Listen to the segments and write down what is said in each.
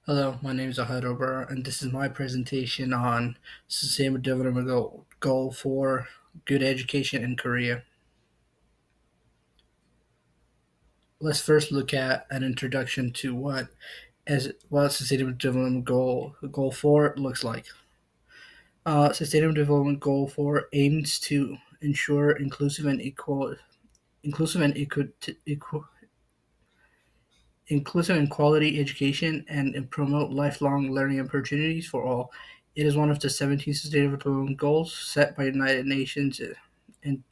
Hello, my name is Ahad Ober, and this is my presentation on Sustainable Development Goal for Good Education in Korea. Let's first look at an introduction to what Sustainable Development Goal 4 looks like. Sustainable Development Goal 4 aims to ensure inclusive and inclusive and quality education and promote lifelong learning opportunities for all. It is one of the 17 Sustainable Development Goals set by the United Nations in,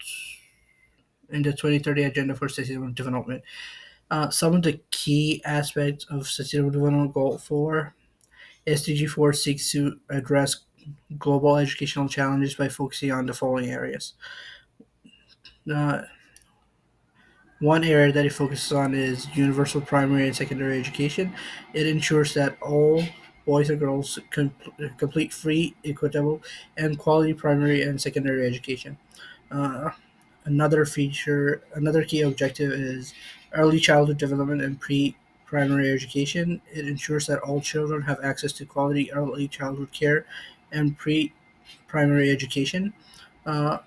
in the 2030 Agenda for Sustainable Development. Some of the key aspects of Sustainable Development Goal 4, SDG4 seeks to address global educational challenges by focusing on the following areas. Uh, One area that it focuses on is universal primary and secondary education. It ensures that all boys and girls complete free, equitable, and quality primary and secondary education. Uh, another key objective is early childhood development and pre-primary education. It ensures that all children have access to quality early childhood care and pre-primary education. Uh,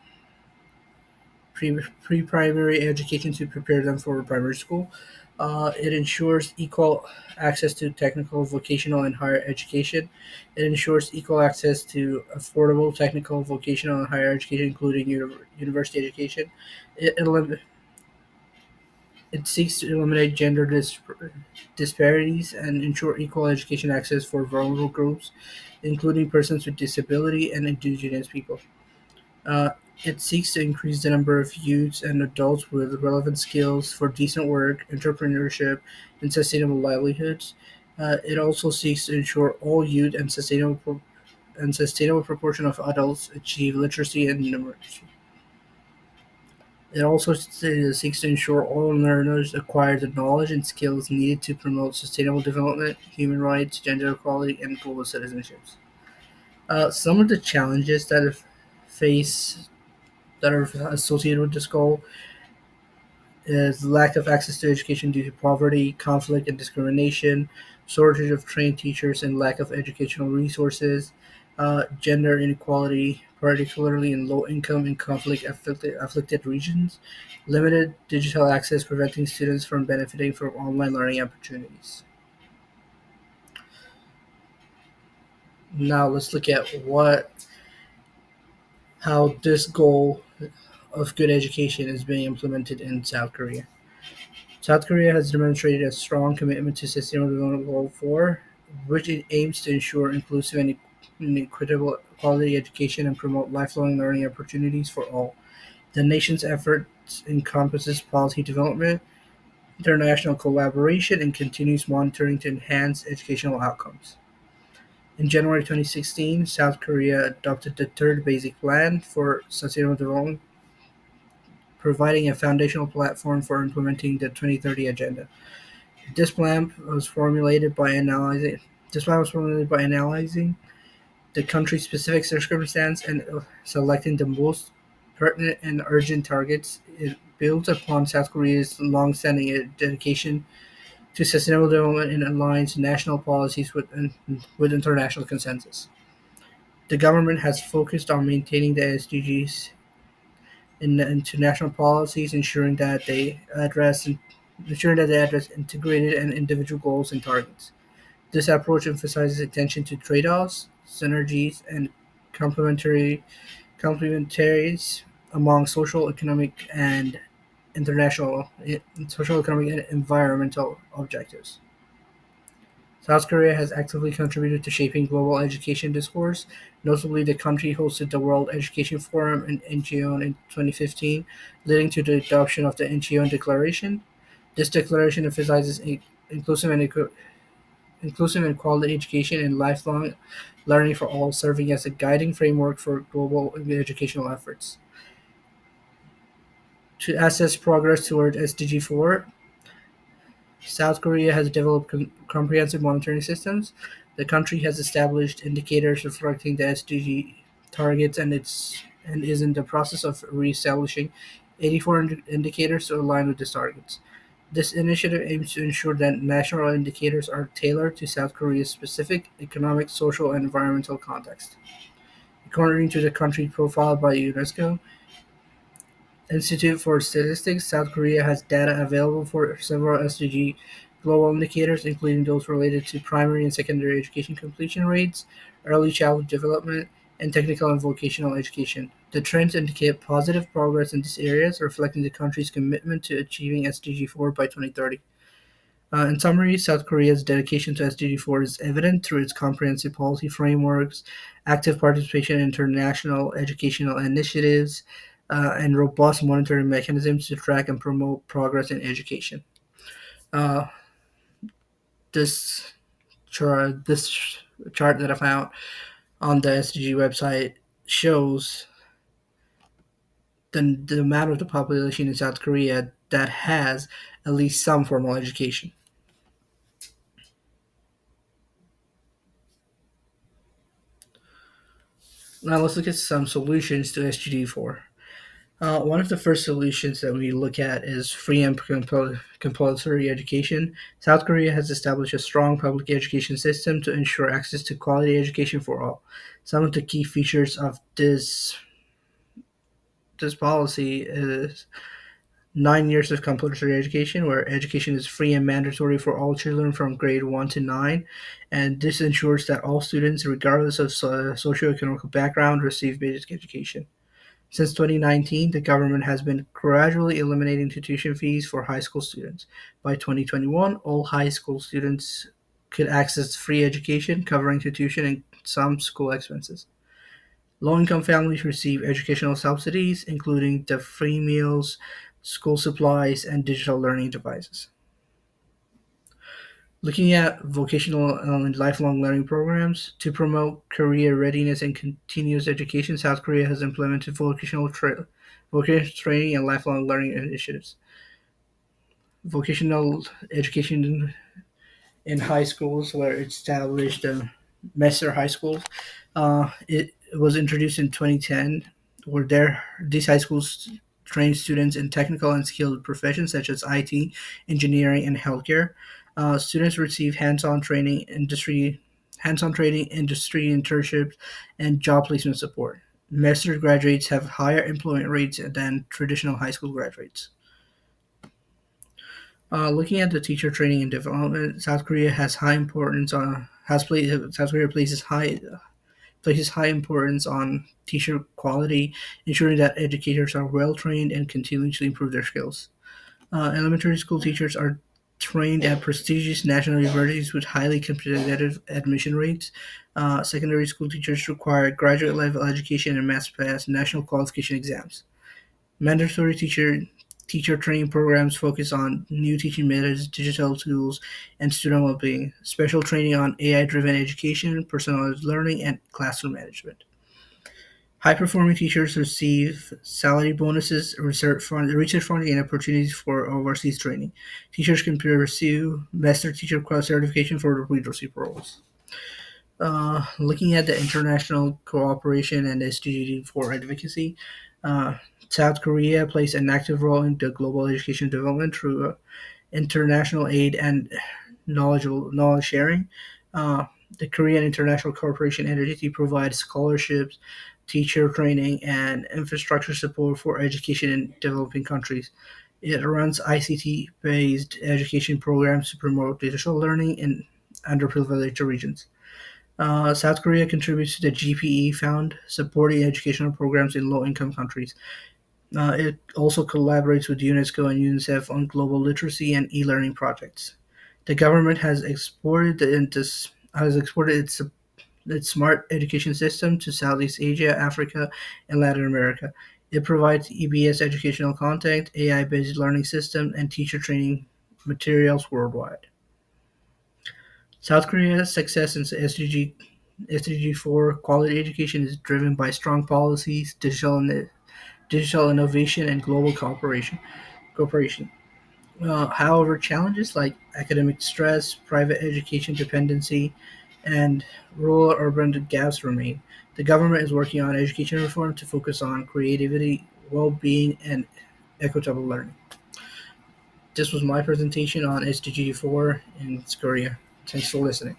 Pre-primary education to prepare them for primary school. It ensures equal access to technical, vocational, and higher education. It ensures equal access to affordable technical, vocational, and higher education, including university education. It, elim- it seeks to eliminate gender disparities and ensure equal education access for vulnerable groups, including persons with disability and indigenous people. Uh, it seeks to increase the number of youths and adults with relevant skills for decent work, entrepreneurship, and sustainable livelihoods. It also seeks to ensure all youth and sustainable proportion of adults achieve literacy and numeracy. It also seeks to ensure all learners acquire the knowledge and skills needed to promote sustainable development, human rights, gender equality, and global citizenships. Some of the challenges face that are associated with this goal is lack of access to education due to poverty, conflict and discrimination, shortage of trained teachers, and lack of educational resources, gender inequality, particularly in low income and conflict afflicted regions, limited digital access preventing students from benefiting from online learning opportunities. Now let's look at how this goal of good education is being implemented in South Korea. South Korea has demonstrated a strong commitment to Sustainable Development Goal 4, which it aims to ensure inclusive and equitable quality education and promote lifelong learning opportunities for all. The nation's efforts encompasses policy development, international collaboration, and continuous monitoring to enhance educational outcomes. In January 2016, South Korea adopted the third basic plan for sustainable development, providing a foundational platform for implementing the 2030 agenda. This plan was formulated by analyzing this plan was formulated by analyzing the country's specific circumstance and selecting the most pertinent and urgent targets. It builds upon South Korea's long-standing dedication to sustainable development and aligns national policies with international consensus. The government has focused on maintaining the SDGs into national policies, ensuring that they address integrated and individual goals and targets. This approach emphasizes attention to trade-offs, synergies, and complementary complementaries among international social, economic, and environmental objectives. South Korea has actively contributed to shaping global education discourse. Notably, the country hosted the World Education Forum in Incheon in 2015, leading to the adoption of the Incheon Declaration. This declaration emphasizes inclusive and quality education and lifelong learning for all, serving as a guiding framework for global educational efforts. To assess progress toward SDG4, South Korea has developed comprehensive monitoring systems. The country has established indicators reflecting the SDG targets and is in the process of reestablishing 84 indicators to align with these targets. This initiative aims to ensure that national indicators are tailored to South Korea's specific economic, social, and environmental context. According to the country profile by UNESCO Institute for Statistics, South Korea has data available for several SDG global indicators, including those related to primary and secondary education completion rates, early childhood development, and technical and vocational education. The trends indicate positive progress in these areas, reflecting the country's commitment to achieving SDG4 by 2030. In summary, South Korea's dedication to SDG4 is evident through its comprehensive policy frameworks, active participation in international educational initiatives, and robust monitoring mechanisms to track and promote progress in education. Uh, this chart that I found on the SDG website shows the amount of the population in South Korea that has at least some formal education. Now let's look at some solutions to SGD4. One of the first solutions that we look at is free and compulsory education. South Korea has established a strong public education system to ensure access to quality education for all. Some of the key features of this policy is 9 years of compulsory education, where education is free and mandatory for all children from grade 1 to 9, and this ensures that all students, regardless of socioeconomic background, receive basic education. Since 2019, the government has been gradually eliminating tuition fees for high school students. By 2021, all high school students could access free education, covering tuition and some school expenses. Low-income families receive educational subsidies, including the free meals, school supplies, and digital learning devices. Looking at vocational and lifelong learning programs to promote career readiness and continuous education, South Korea has implemented vocational training and lifelong learning initiatives. Vocational education in high schools, where it established Messer High Schools. It was introduced in 2010, where these high schools train students in technical and skilled professions such as IT, engineering, and healthcare. Students receive hands-on training, industry internships, and job placement support. Master's graduates have higher employment rates than traditional high school graduates. Looking at the teacher training and development, South Korea has high importance on has placed South Korea places high importance on teacher quality, ensuring that educators are well trained and continuously improve their skills. Elementary school teachers are trained at prestigious national universities with highly competitive admission rates. Secondary school teachers require graduate level education and must pass national qualification exams. Mandatory teacher training programs focus on new teaching methods, digital tools, and student well-being. Special training on AI-driven education, personalized learning, and classroom management. High-performing teachers receive salary bonuses, research funding, and opportunities for overseas training. Teachers can pursue master teacher certification for leadership roles. Looking at the international cooperation and SDG for advocacy, uh, South Korea plays an active role in the global education development through international aid and knowledge sharing. Uh, the Korean International Cooperation Entity provides scholarships, teacher training, and infrastructure support for education in developing countries. It runs ICT-based education programs to promote digital learning in underprivileged regions. South Korea contributes to the GPE Fund, supporting educational programs in low-income countries. It also collaborates with UNESCO and UNICEF on global literacy and e-learning projects. The government has exported its smart education system to Southeast Asia, Africa, and Latin America. It provides EBS educational content, AI-based learning system, and teacher training materials worldwide. South Korea's success in SDG4 quality education is driven by strong policies, digital innovation, and global cooperation. However, challenges like academic stress, private education dependency, and rural-urban gaps remain. The government is working on education reform to focus on creativity, well-being, and equitable learning. This was my presentation on SDG4 in Korea. Thanks for listening.